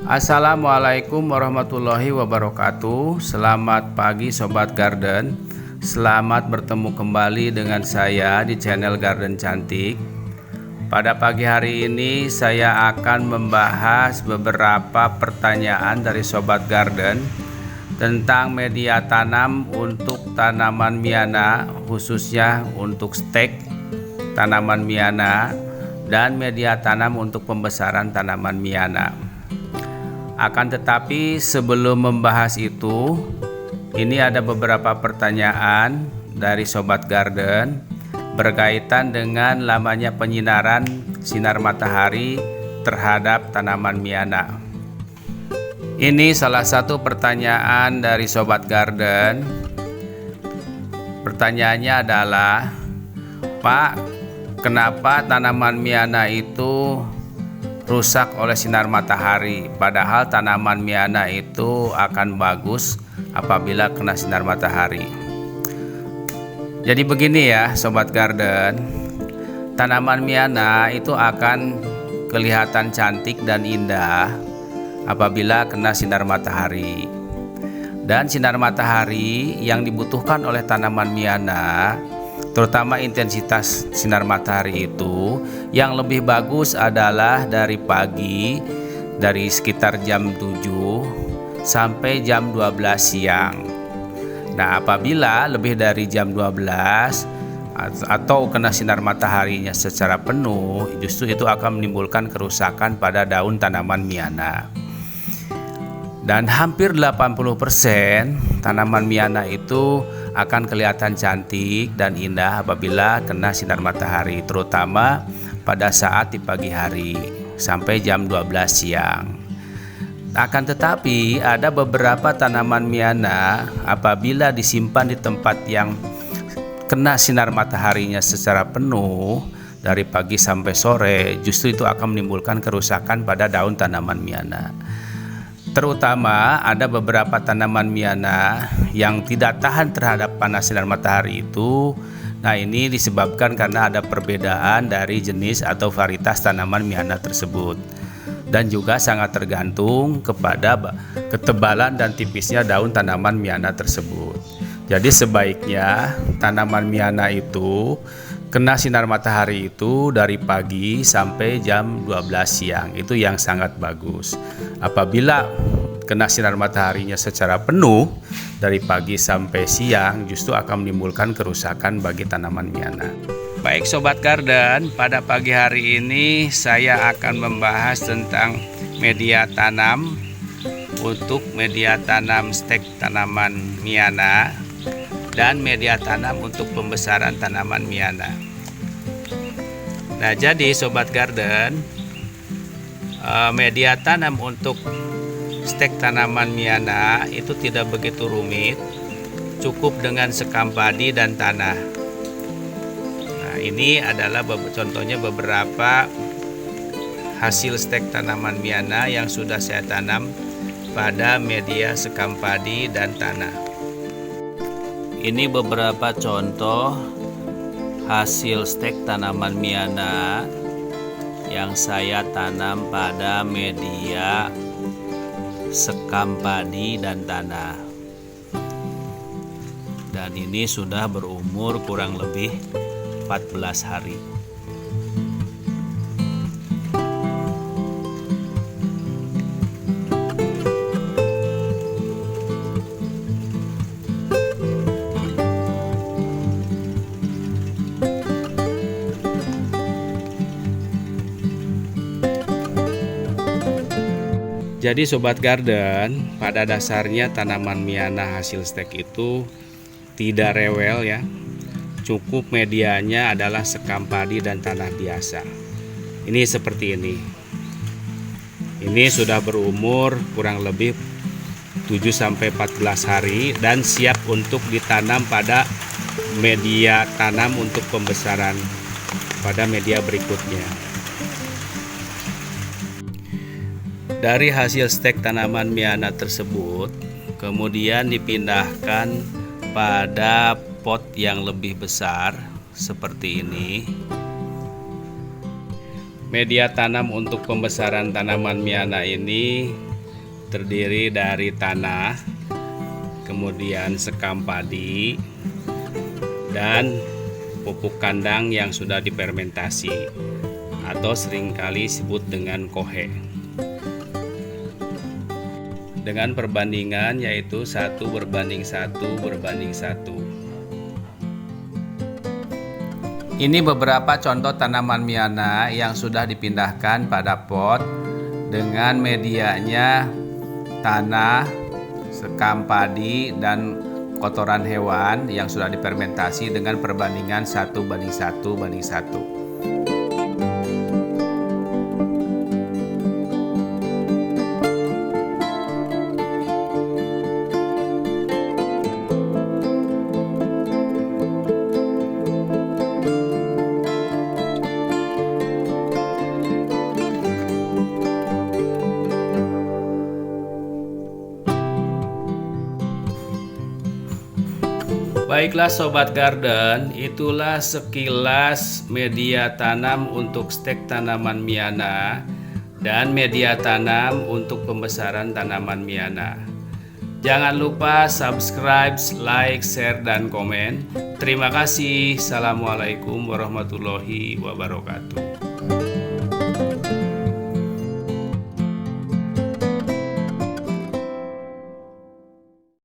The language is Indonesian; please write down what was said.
Assalamualaikum warahmatullahi wabarakatuh. Selamat pagi Sobat Garden. Selamat bertemu kembali dengan saya di channel Garden Cantik. Pada pagi hari ini saya akan membahas beberapa pertanyaan dari Sobat Garden tentang media tanam untuk tanaman Miana, khususnya untuk stek tanaman Miana dan media tanam untuk pembesaran tanaman Miana. Akan tetapi sebelum membahas itu, ini ada beberapa pertanyaan dari Sobat Garden berkaitan dengan lamanya penyinaran sinar matahari terhadap tanaman Miana. Ini salah satu pertanyaan dari Sobat Garden. Pertanyaannya adalah, Pak, kenapa tanaman Miana itu rusak oleh sinar matahari, padahal tanaman Miana itu akan bagus apabila kena sinar matahari? Jadi begini ya Sobat Garden, tanaman Miana itu akan kelihatan cantik dan indah apabila kena sinar matahari. Dan sinar matahari yang dibutuhkan oleh tanaman Miana, terutama intensitas sinar matahari itu yang lebih bagus adalah dari pagi, dari sekitar jam 7 sampai jam 12 siang. Nah, apabila lebih dari jam 12 atau kena sinar mataharinya secara penuh, justru itu akan menimbulkan kerusakan pada daun tanaman Miana. Dan hampir 80% tanaman Miana itu akan kelihatan cantik dan indah apabila kena sinar matahari, terutama pada saat di pagi hari sampai jam 12 siang. Akan tetapi ada beberapa tanaman Miana apabila disimpan di tempat yang kena sinar mataharinya secara penuh dari pagi sampai sore, justru itu akan menimbulkan kerusakan pada daun tanaman Miana. Terutama ada beberapa tanaman Miana yang tidak tahan terhadap panas sinar matahari itu. Nah, ini disebabkan karena ada perbedaan dari jenis atau varietas tanaman Miana tersebut, dan juga sangat tergantung kepada ketebalan dan tipisnya daun tanaman Miana tersebut. Jadi sebaiknya tanaman Miana itu kena sinar matahari itu dari pagi sampai jam 12 siang, itu yang sangat bagus. Apabila kena sinar mataharinya secara penuh dari pagi sampai siang, justru akan menimbulkan kerusakan bagi tanaman Miana. Baik Sobat Garden, pada pagi hari ini saya akan membahas tentang media tanam untuk media tanam stek tanaman Miana dan media tanam untuk pembesaran tanaman Miana. Nah, jadi Sobat Garden, media tanam untuk stek tanaman Miana itu tidak begitu rumit, cukup dengan sekam padi dan tanah. Nah, ini adalah contohnya beberapa hasil stek tanaman Miana yang sudah saya tanam pada media sekam padi dan tanah. Ini beberapa contoh hasil stek tanaman Miana yang saya tanam pada media sekam padi dan tanah. Dan ini sudah berumur kurang lebih 14 hari. Jadi Sobat Garden, pada dasarnya tanaman Miana hasil stek itu tidak rewel ya. Cukup medianya adalah sekam padi dan tanah biasa. Ini seperti ini. Ini sudah berumur kurang lebih 7-14 hari dan siap untuk ditanam pada media tanam untuk pembesaran pada media berikutnya. Dari hasil stek tanaman Miana tersebut kemudian dipindahkan pada pot yang lebih besar seperti ini. Media tanam untuk pembesaran tanaman Miana ini terdiri dari tanah, kemudian sekam padi, dan pupuk kandang yang sudah difermentasi atau seringkali disebut dengan kohe. Dengan perbandingan yaitu 1:1:1. Ini beberapa contoh tanaman miana yang sudah dipindahkan pada pot dengan medianya tanah, sekam padi, dan kotoran hewan yang sudah difermentasi dengan perbandingan 1:1:1. Baiklah Sobat Garden, itulah sekilas media tanam untuk stek tanaman miana dan media tanam untuk pembesaran tanaman miana. Jangan lupa subscribe, like, share, dan komen. Terima kasih. Assalamualaikum warahmatullahi wabarakatuh.